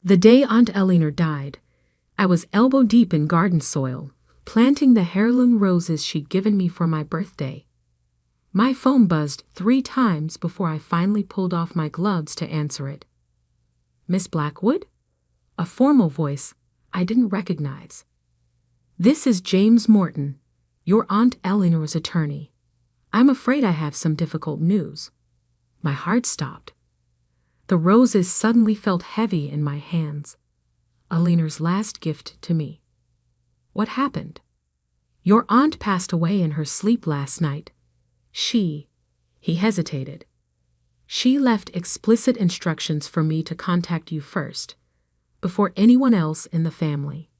The day Aunt Eleanor died, I was elbow-deep in garden soil, planting the heirloom roses she'd given me for my birthday. My phone buzzed 3 times before I finally pulled off my gloves to answer it. "Miss Blackwood?" A formal voice I didn't recognize. "This is James Morton, your Aunt Eleanor's attorney. I'm afraid I have some difficult news." My heart stopped. The roses suddenly felt heavy in my hands. Eleanor's last gift to me. "What happened?" "Your aunt passed away in her sleep last night. He hesitated. She left explicit instructions for me to contact you first, before anyone else in the family."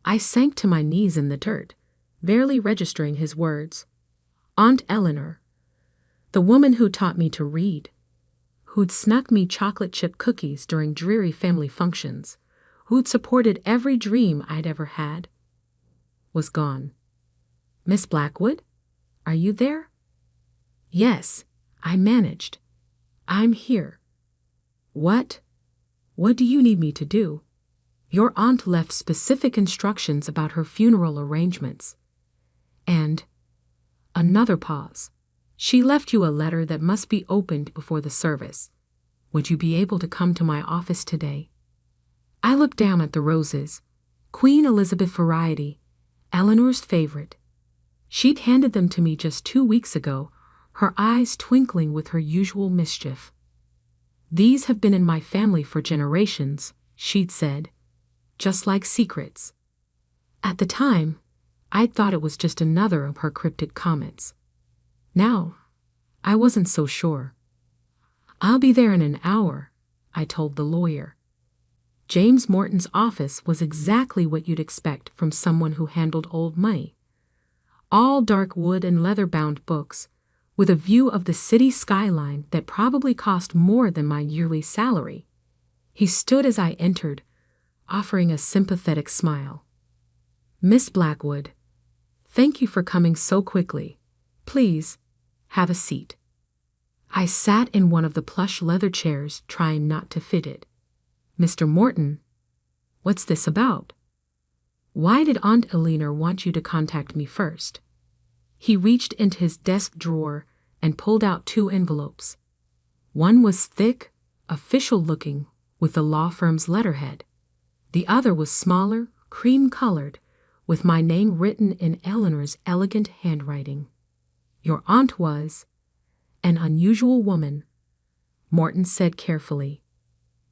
I sank to my knees in the dirt, barely registering his words. Aunt Eleanor, the woman who taught me to read, who'd snuck me chocolate chip cookies during dreary family functions, who'd supported every dream I'd ever had, was gone. "Miss Blackwood, are you there?" "Yes," I managed. "I'm here." What do you need me to do?" "Your aunt left specific instructions about her funeral arrangements." And another pause. "She left you a letter that must be opened before the service. Would you be able to come to my office today?" I looked down at the roses. Queen Elizabeth variety, Eleanor's favorite. She'd handed them to me just 2 weeks ago, her eyes twinkling with her usual mischief. "These have been in my family for generations," she'd said, just like secrets. At the time, I'd thought it was just another of her cryptic comments. Now, I wasn't so sure. "I'll be there in an hour," I told the lawyer. James Morton's office was exactly what you'd expect from someone who handled old money. All dark wood and leather-bound books, with a view of the city skyline that probably cost more than my yearly salary. He stood as I entered, offering a sympathetic smile. "Miss Blackwood, thank you for coming so quickly. Please, have a seat." I sat in one of the plush leather chairs, trying not to fit it. "Mr. Morton, what's this about? Why did Aunt Eleanor want you to contact me first?" He reached into his desk drawer and pulled out 2 envelopes. One was thick, official-looking, with the law firm's letterhead. The other was smaller, cream-colored, with my name written in Eleanor's elegant handwriting. "Your aunt was an unusual woman," Morton said carefully.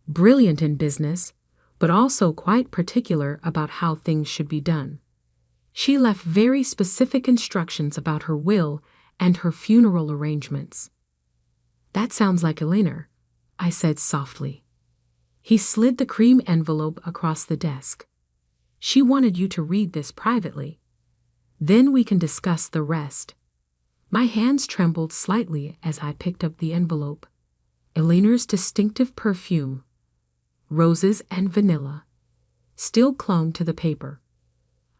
"Brilliant in business, but also quite particular about how things should be done. She left very specific instructions about her will and her funeral arrangements." "That sounds like Eleanor," I said softly. He slid the cream envelope across the desk. "She wanted you to read this privately. Then we can discuss the rest." My hands trembled slightly as I picked up the envelope. Eleanor's distinctive perfume, roses and vanilla, still clung to the paper.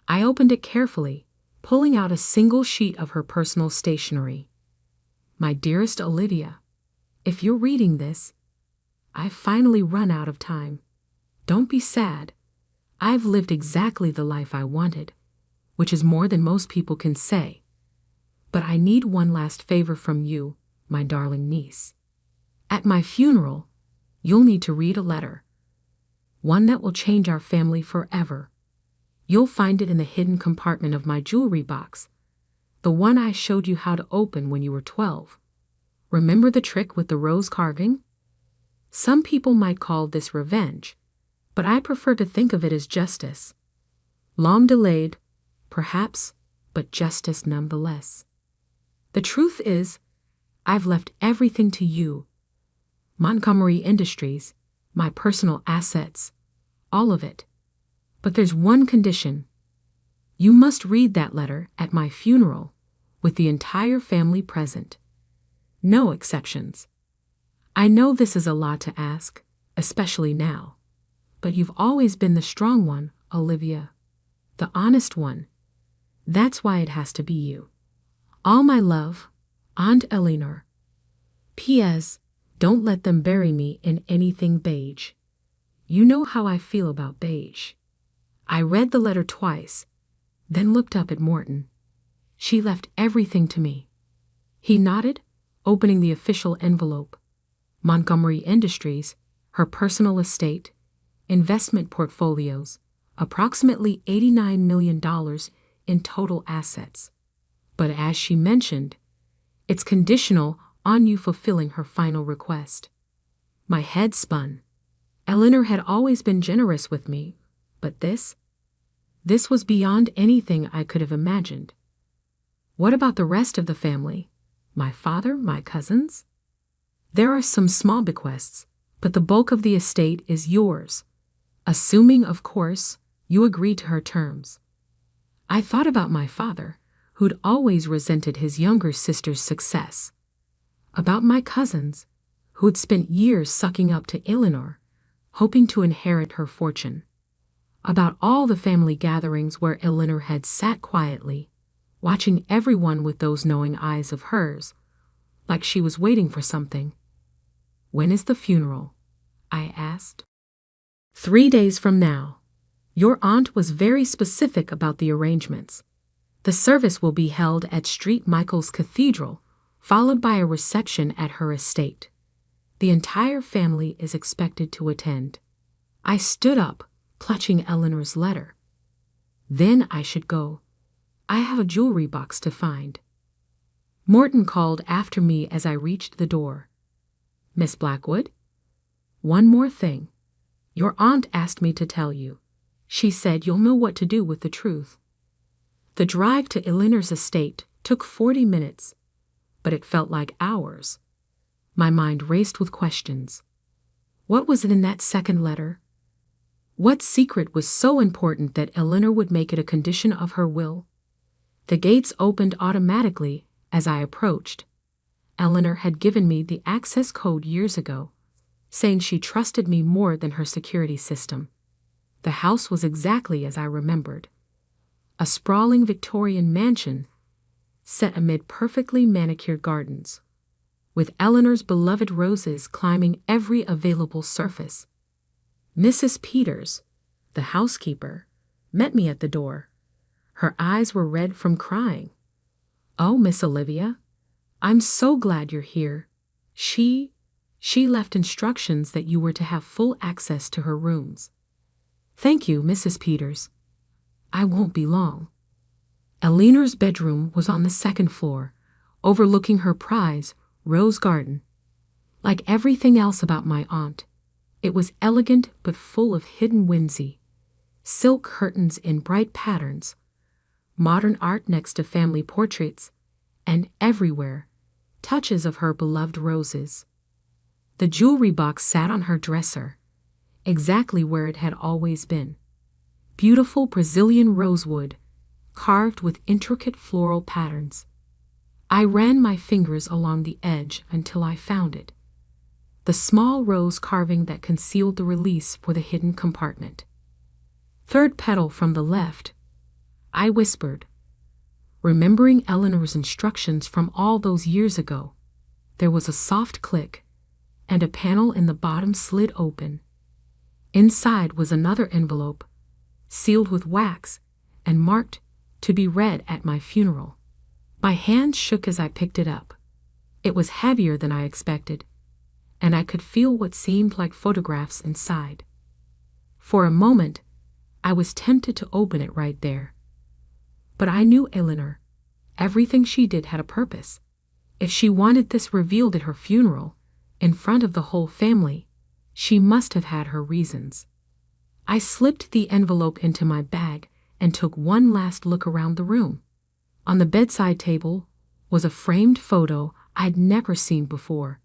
I opened it carefully, pulling out a single sheet of her personal stationery. "My dearest Olivia, if you're reading this, I've finally run out of time. Don't be sad. I've lived exactly the life I wanted, which is more than most people can say. But I need one last favor from you, my darling niece. At my funeral, you'll need to read a letter. One that will change our family forever. You'll find it in the hidden compartment of my jewelry box, the one I showed you how to open when you were 12. Remember the trick with the rose carving? Some people might call this revenge, but I prefer to think of it as justice. Long delayed, perhaps, but justice nonetheless. The truth is, I've left everything to you. Montgomery Industries, my personal assets, all of it. But there's one condition. You must read that letter at my funeral with the entire family present. No exceptions. I know this is a lot to ask, especially now, but you've always been the strong one, Olivia, the honest one. That's why it has to be you. All my love, Aunt Eleanor. P.S. Don't let them bury me in anything beige. You know how I feel about beige. I read the letter twice, then looked up at Morton. She left everything to me. He nodded, opening the official envelope. Montgomery Industries, her personal estate, investment portfolios, approximately $89 million in total assets. But as she mentioned, it's conditional on you fulfilling her final request. My head spun. Eleanor had always been generous with me, but this was beyond anything I could have imagined. What about the rest of the family? My father, my cousins? There are some small bequests, but the bulk of the estate is yours, assuming, of course, you agree to her terms. I thought about my father, who'd always resented his younger sister's success. About my cousins, who'd spent years sucking up to Eleanor, hoping to inherit her fortune. About all the family gatherings where Eleanor had sat quietly, watching everyone with those knowing eyes of hers, like she was waiting for something. When is the funeral? I asked. 3 days from now. Your aunt was very specific about the arrangements. The service will be held at St. Michael's Cathedral, followed by a reception at her estate. The entire family is expected to attend. I stood up, clutching Eleanor's letter. Then I should go. I have a jewelry box to find. Morton called after me as I reached the door. Miss Blackwood? One more thing. Your aunt asked me to tell you. She said you'll know what to do with the truth. The drive to Eleanor's estate took 40 minutes, but it felt like hours. My mind raced with questions. What was it in that second letter? What secret was so important that Eleanor would make it a condition of her will? The gates opened automatically as I approached. Eleanor had given me the access code years ago, saying she trusted me more than her security system. The house was exactly as I remembered. A sprawling Victorian mansion set amid perfectly manicured gardens, with Eleanor's beloved roses climbing every available surface. Mrs. Peters, the housekeeper, met me at the door. Her eyes were red from crying. "Oh, Miss Olivia, I'm so glad you're here. She left instructions that you were to have full access to her rooms." "Thank you, Mrs. Peters. I won't be long." Eleanor's bedroom was on the second floor, overlooking her prize, rose garden. Like everything else about my aunt, it was elegant but full of hidden whimsy. Silk curtains in bright patterns, modern art next to family portraits, and everywhere, touches of her beloved roses. The jewelry box sat on her dresser, exactly where it had always been. Beautiful Brazilian rosewood, carved with intricate floral patterns. I ran my fingers along the edge until I found it. The small rose carving that concealed the release for the hidden compartment. "Third petal from the left," I whispered, remembering Eleanor's instructions from all those years ago. There was a soft click, and a panel in the bottom slid open. Inside was another envelope, sealed with wax and marked "to be read at my funeral." My hand shook as I picked it up. It was heavier than I expected, and I could feel what seemed like photographs inside. For a moment, I was tempted to open it right there. But I knew Eleanor. Everything she did had a purpose. If she wanted this revealed at her funeral, in front of the whole family, she must have had her reasons. I slipped the envelope into my bag and took one last look around the room. On the bedside table was a framed photo I'd never seen before.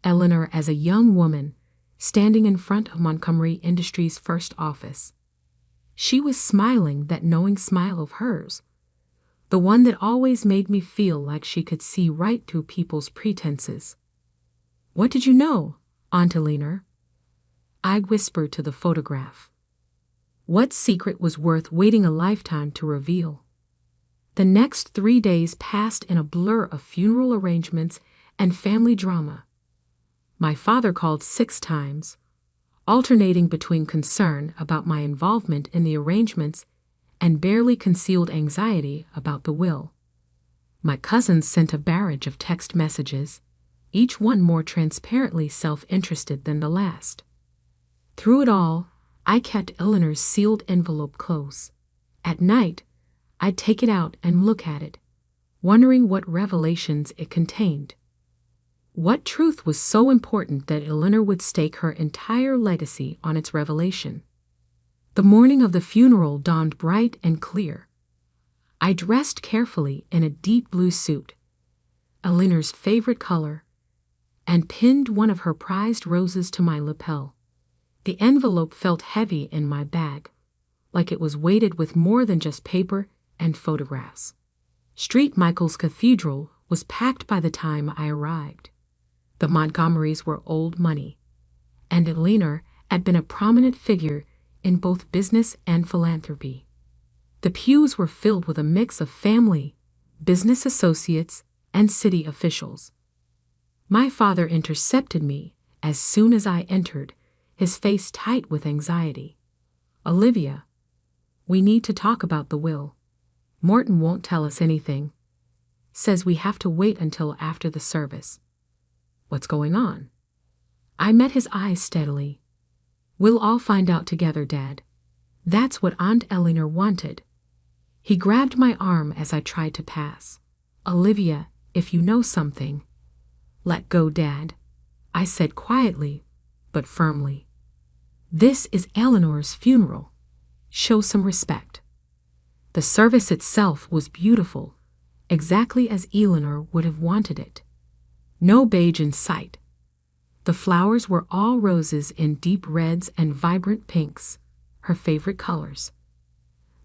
Eleanor as a young woman, standing in front of Montgomery Industries' first office. She was smiling that knowing smile of hers, the one that always made me feel like she could see right through people's pretenses. "What did you know, Aunt Eleanor?" I whispered to the photograph. What secret was worth waiting a lifetime to reveal? The next 3 days passed in a blur of funeral arrangements and family drama. My father called 6 times, alternating between concern about my involvement in the arrangements and barely concealed anxiety about the will. My cousins sent a barrage of text messages, each one more transparently self-interested than the last. Through it all, I kept Eleanor's sealed envelope close. At night, I'd take it out and look at it, wondering what revelations it contained. What truth was so important that Eleanor would stake her entire legacy on its revelation? The morning of the funeral dawned bright and clear. I dressed carefully in a deep blue suit, Eleanor's favorite color, and pinned one of her prized roses to my lapel. The envelope felt heavy in my bag, like it was weighted with more than just paper and photographs. St. Michael's Cathedral was packed by the time I arrived. The Montgomerys were old money, and Eleanor had been a prominent figure in both business and philanthropy. The pews were filled with a mix of family, business associates, and city officials. My father intercepted me as soon as I entered, his face tight with anxiety. "Olivia, we need to talk about the will. Morton won't tell us anything. Says we have to wait until after the service." "What's going on?" I met his eyes steadily. "We'll all find out together, Dad. That's what Aunt Eleanor wanted." He grabbed my arm as I tried to pass. "Olivia, if you know something..." "Let go, Dad," I said quietly, but firmly. "This is Eleanor's funeral. Show some respect." The service itself was beautiful, exactly as Eleanor would have wanted it. No beige in sight. The flowers were all roses in deep reds and vibrant pinks, her favorite colors.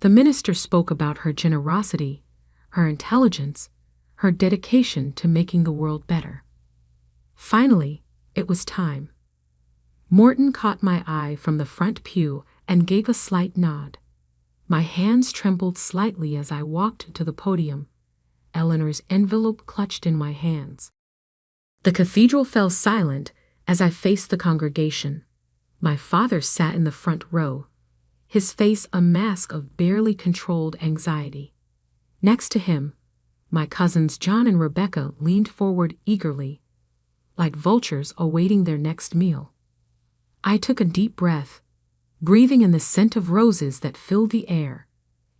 The minister spoke about her generosity, her intelligence, her dedication to making the world better. Finally, it was time. Morton caught my eye from the front pew and gave a slight nod. My hands trembled slightly as I walked to the podium, Eleanor's envelope clutched in my hands. The cathedral fell silent as I faced the congregation. My father sat in the front row, his face a mask of barely controlled anxiety. Next to him, my cousins John and Rebecca leaned forward eagerly, like vultures awaiting their next meal. I took a deep breath, breathing in the scent of roses that filled the air.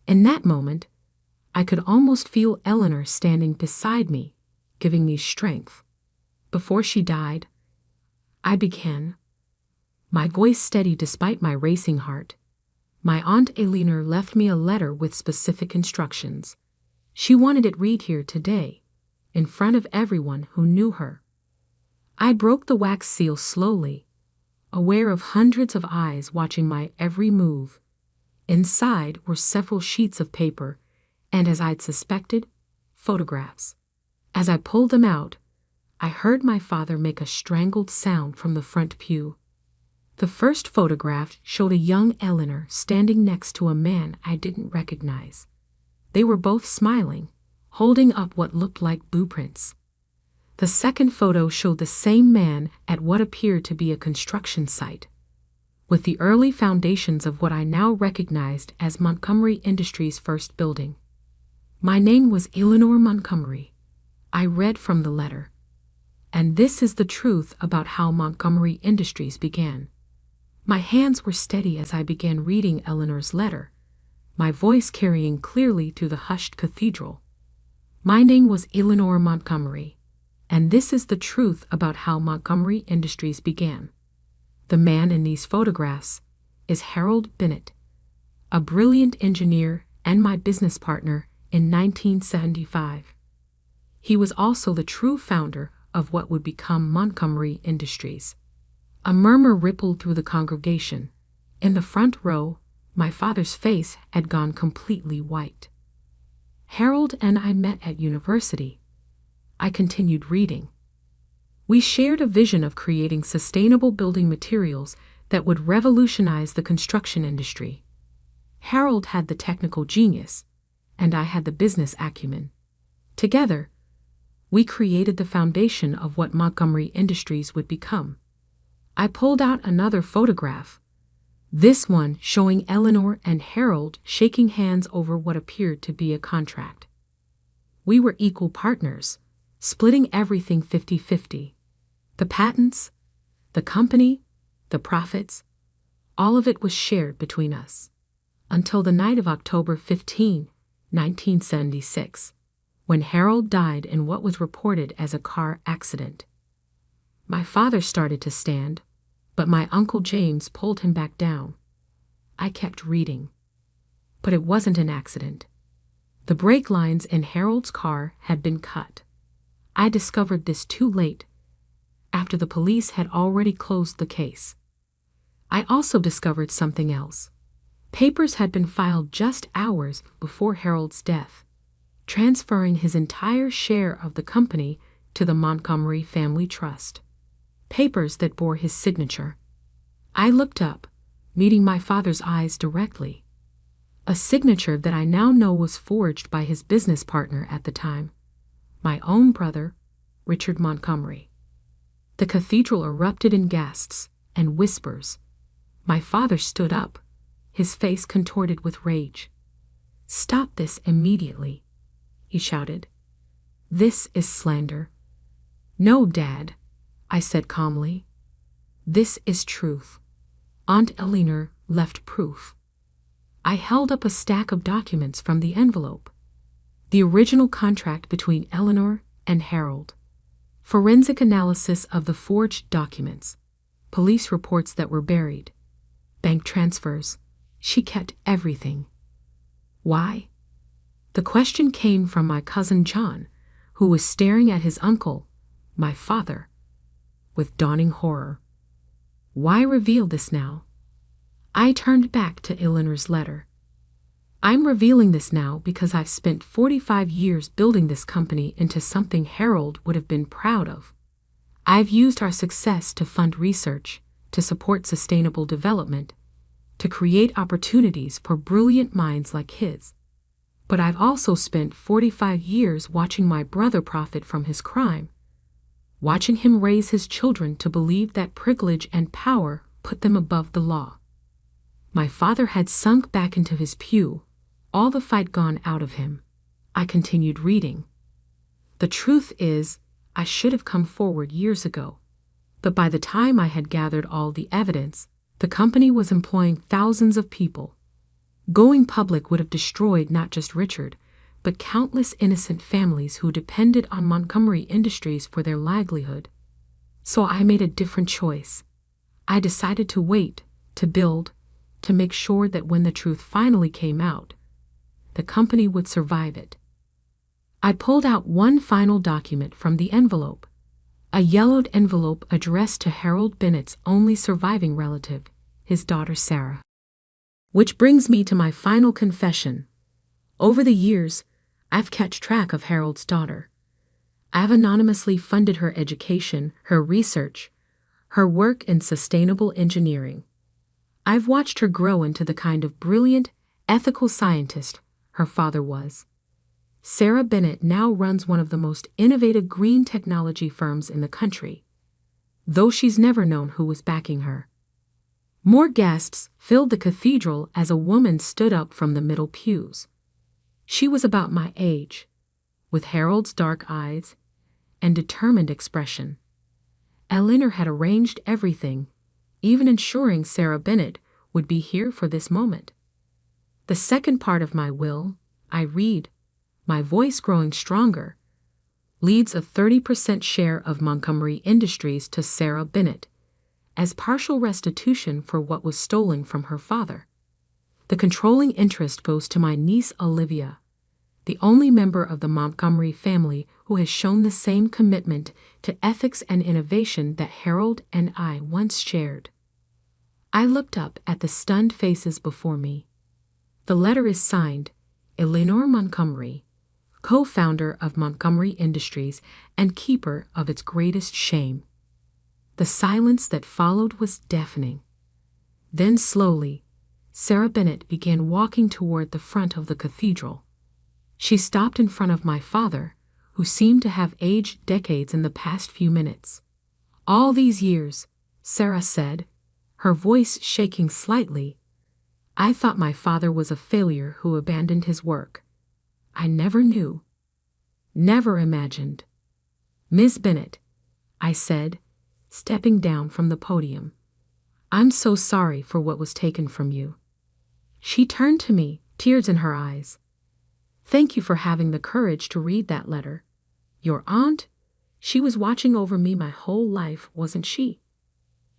In that moment, I could almost feel Eleanor standing beside me, giving me strength. Before she died, I began, my voice steady despite my racing heart. My Aunt Eleanor left me a letter with specific instructions. She wanted it read here today, in front of everyone who knew her. I broke the wax seal slowly, aware of hundreds of eyes watching my every move. Inside were several sheets of paper, and as I'd suspected, photographs. As I pulled them out, I heard my father make a strangled sound from the front pew. The first photograph showed a young Eleanor standing next to a man I didn't recognize. They were both smiling, holding up what looked like blueprints. The second photo showed the same man at what appeared to be a construction site, with the early foundations of what I now recognized as Montgomery Industries' first building. My name was Eleanor Montgomery. I read from the letter. And this is the truth about how Montgomery Industries began. My hands were steady as I began reading Eleanor's letter, my voice carrying clearly through the hushed cathedral. My name was Eleanor Montgomery, and this is the truth about how Montgomery Industries began. The man in these photographs is Harold Bennett, a brilliant engineer and my business partner in 1975. He was also the true founder of what would become Montgomery Industries. A murmur rippled through the congregation. In the front row, my father's face had gone completely white. Harold and I met at university. I continued reading. We shared a vision of creating sustainable building materials that would revolutionize the construction industry. Harold had the technical genius, and I had the business acumen. Together, we created the foundation of what Montgomery Industries would become. I pulled out another photograph, this one showing Eleanor and Harold shaking hands over what appeared to be a contract. We were equal partners, splitting everything 50-50. The patents, the company, the profits, all of it was shared between us. Until the night of October 15, 1976, when Harold died in what was reported as a car accident. My father started to stand, but my Uncle James pulled him back down. I kept reading. But it wasn't an accident. The brake lines in Harold's car had been cut. I discovered this too late, after the police had already closed the case. I also discovered something else. Papers had been filed just hours before Harold's death, transferring his entire share of the company to the Montgomery Family Trust. Papers that bore his signature. I looked up, meeting my father's eyes directly. A signature that I now know was forged by his business partner at the time, my own brother, Richard Montgomery. The cathedral erupted in gasps and whispers. My father stood up, his face contorted with rage. "Stop this immediately," he shouted. "This is slander." "No, Dad," I said calmly. "This is truth. Aunt Eleanor left proof." I held up a stack of documents from the envelope. The original contract between Eleanor and Harold. Forensic analysis of the forged documents. Police reports that were buried. Bank transfers. She kept everything. Why? The question came from my cousin John, who was staring at his uncle, my father, with dawning horror. Why reveal this now? I turned back to Eleanor's letter. "I'm revealing this now because I've spent 45 years building this company into something Harold would have been proud of. I've used our success to fund research, to support sustainable development, to create opportunities for brilliant minds like his. But I've also spent 45 years watching my brother profit from his crime, watching him raise his children to believe that privilege and power put them above the law." My father had sunk back into his pew, all the fight gone out of him. I continued reading. "The truth is, I should have come forward years ago. But by the time I had gathered all the evidence, the company was employing thousands of people. Going public would have destroyed not just Richard, but countless innocent families who depended on Montgomery Industries for their livelihood. So I made a different choice. I decided to wait, to build, to make sure that when the truth finally came out, the company would survive it." I pulled out one final document from the envelope, a yellowed envelope addressed to Harold Bennett's only surviving relative, his daughter Sarah. Which brings me to my final confession. Over the years, I've kept track of Harold's daughter. I've anonymously funded her education, her research, her work in sustainable engineering. I've watched her grow into the kind of brilliant, ethical scientist her father was. Sarah Bennett now runs one of the most innovative green technology firms in the country, though she's never known who was backing her. More gasps filled the cathedral as a woman stood up from the middle pews. She was about my age, with Harold's dark eyes and determined expression. Eleanor had arranged everything, even ensuring Sarah Bennett would be here for this moment. The second part of my will, I read, my voice growing stronger, leaves a 30% share of Montgomery Industries to Sarah Bennett, as partial restitution for what was stolen from her father. The controlling interest goes to my niece Olivia, the only member of the Montgomery family who has shown the same commitment to ethics and innovation that Harold and I once shared. I looked up at the stunned faces before me. The letter is signed, Eleanor Montgomery, co-founder of Montgomery Industries and keeper of its greatest shame. The silence that followed was deafening. Then slowly, Sarah Bennett began walking toward the front of the cathedral. She stopped in front of my father, who seemed to have aged decades in the past few minutes. All these years, Sarah said, her voice shaking slightly. I thought my father was a failure who abandoned his work. I never knew. Never imagined. Miss Bennet, I said, stepping down from the podium. I'm so sorry for what was taken from you. She turned to me, tears in her eyes. Thank you for having the courage to read that letter. Your aunt? She was watching over me my whole life, wasn't she?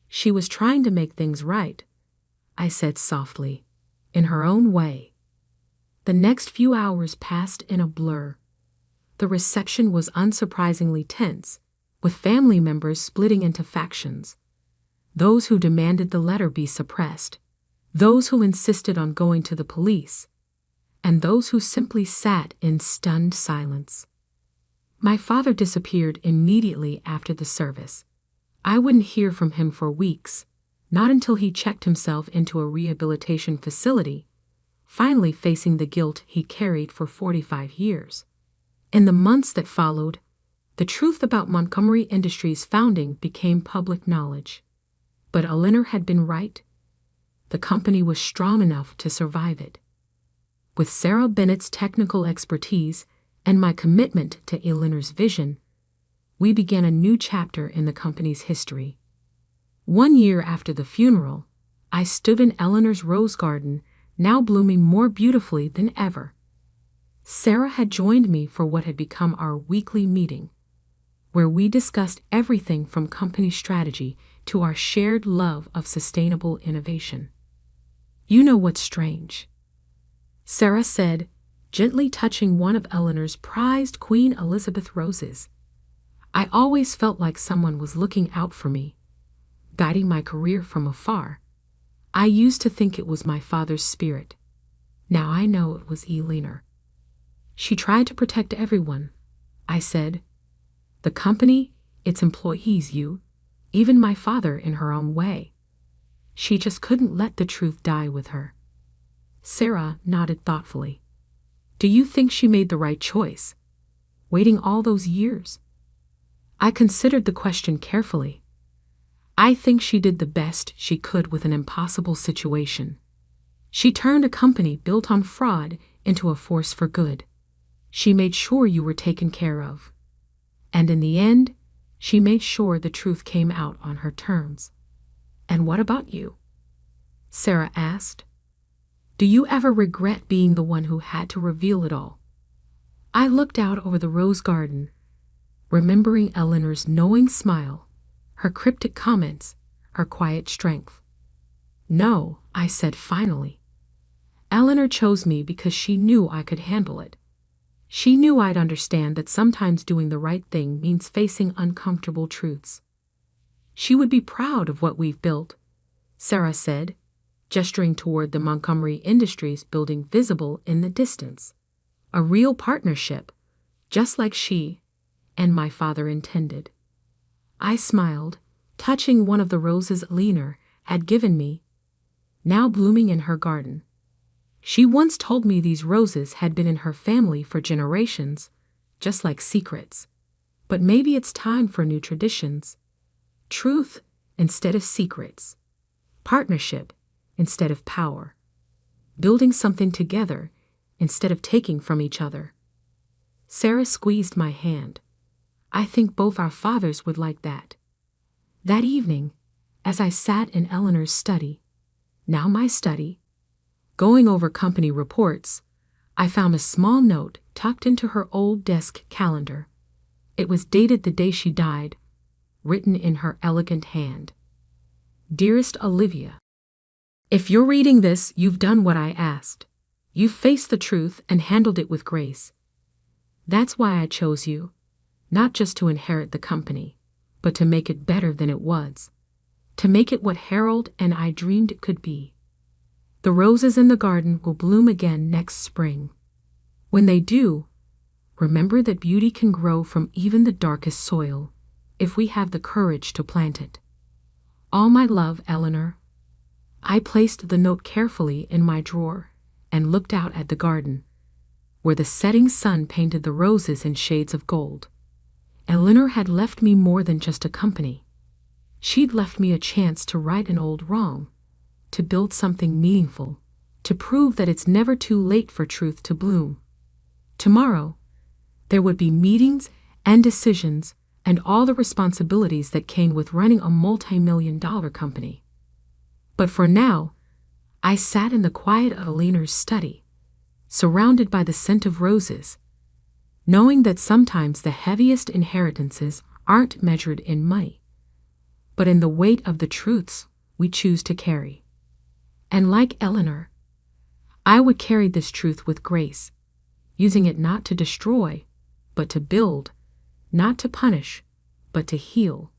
She was trying to make things right, I said softly, in her own way. The next few hours passed in a blur. The reception was unsurprisingly tense, with family members splitting into factions. Those who demanded the letter be suppressed, those who insisted on going to the police, and those who simply sat in stunned silence. My father disappeared immediately after the service. I wouldn't hear from him for weeks, not until he checked himself into a rehabilitation facility, finally facing the guilt he carried for 45 years. In the months that followed, the truth about Montgomery Industries' founding became public knowledge. But Eleanor had been right. The company was strong enough to survive it. With Sarah Bennett's technical expertise and my commitment to Eleanor's vision, we began a new chapter in the company's history. 1 year after the funeral, I stood in Eleanor's rose garden, now blooming more beautifully than ever. Sarah had joined me for what had become our weekly meeting, where we discussed everything from company strategy to our shared love of sustainable innovation. You know what's strange? Sarah said, gently touching one of Eleanor's prized Queen Elizabeth roses. I always felt like someone was looking out for me, guiding my career from afar. I used to think it was my father's spirit. Now I know it was Eleanor. She tried to protect everyone, I said. The company, its employees, you, even my father in her own way. She just couldn't let the truth die with her. Sarah nodded thoughtfully. Do you think she made the right choice, waiting all those years? I considered the question carefully. I think she did the best she could with an impossible situation. She turned a company built on fraud into a force for good. She made sure you were taken care of. And in the end, she made sure the truth came out on her terms. And what about you? Sarah asked. Do you ever regret being the one who had to reveal it all? I looked out over the rose garden, remembering Eleanor's knowing smile, her cryptic comments, her quiet strength. No, I said finally. Eleanor chose me because she knew I could handle it. She knew I'd understand that sometimes doing the right thing means facing uncomfortable truths. She would be proud of what we've built, Sarah said, gesturing toward the Montgomery Industries building visible in the distance. A real partnership, just like she and my father intended. I smiled, touching one of the roses Eleanor had given me, now blooming in her garden. She once told me these roses had been in her family for generations, just like secrets. But maybe it's time for new traditions. Truth instead of secrets. Partnership instead of power. Building something together instead of taking from each other. Sarah squeezed my hand. I think both our fathers would like that. That evening, as I sat in Eleanor's study, now my study, going over company reports, I found a small note tucked into her old desk calendar. It was dated the day she died, written in her elegant hand. Dearest Olivia, if you're reading this, you've done what I asked. You've faced the truth and handled it with grace. That's why I chose you, not just to inherit the company, but to make it better than it was, to make it what Harold and I dreamed it could be. The roses in the garden will bloom again next spring. When they do, remember that beauty can grow from even the darkest soil, if we have the courage to plant it. All my love, Eleanor. I placed the note carefully in my drawer and looked out at the garden, where the setting sun painted the roses in shades of gold. Eleanor had left me more than just a company. She'd left me a chance to right an old wrong, to build something meaningful, to prove that it's never too late for truth to bloom. Tomorrow, there would be meetings and decisions and all the responsibilities that came with running a multi-million-dollar company. But for now, I sat in the quiet of Aliner's study, surrounded by the scent of roses, knowing that sometimes the heaviest inheritances aren't measured in money, but in the weight of the truths we choose to carry. And like Eleanor, I would carry this truth with grace, using it not to destroy, but to build, not to punish, but to heal,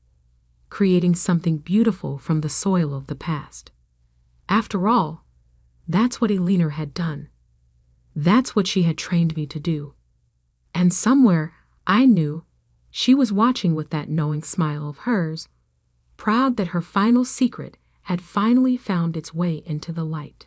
creating something beautiful from the soil of the past. After all, that's what Eleanor had done. That's what she had trained me to do. And somewhere, I knew, she was watching with that knowing smile of hers, proud that her final secret had finally found its way into the light.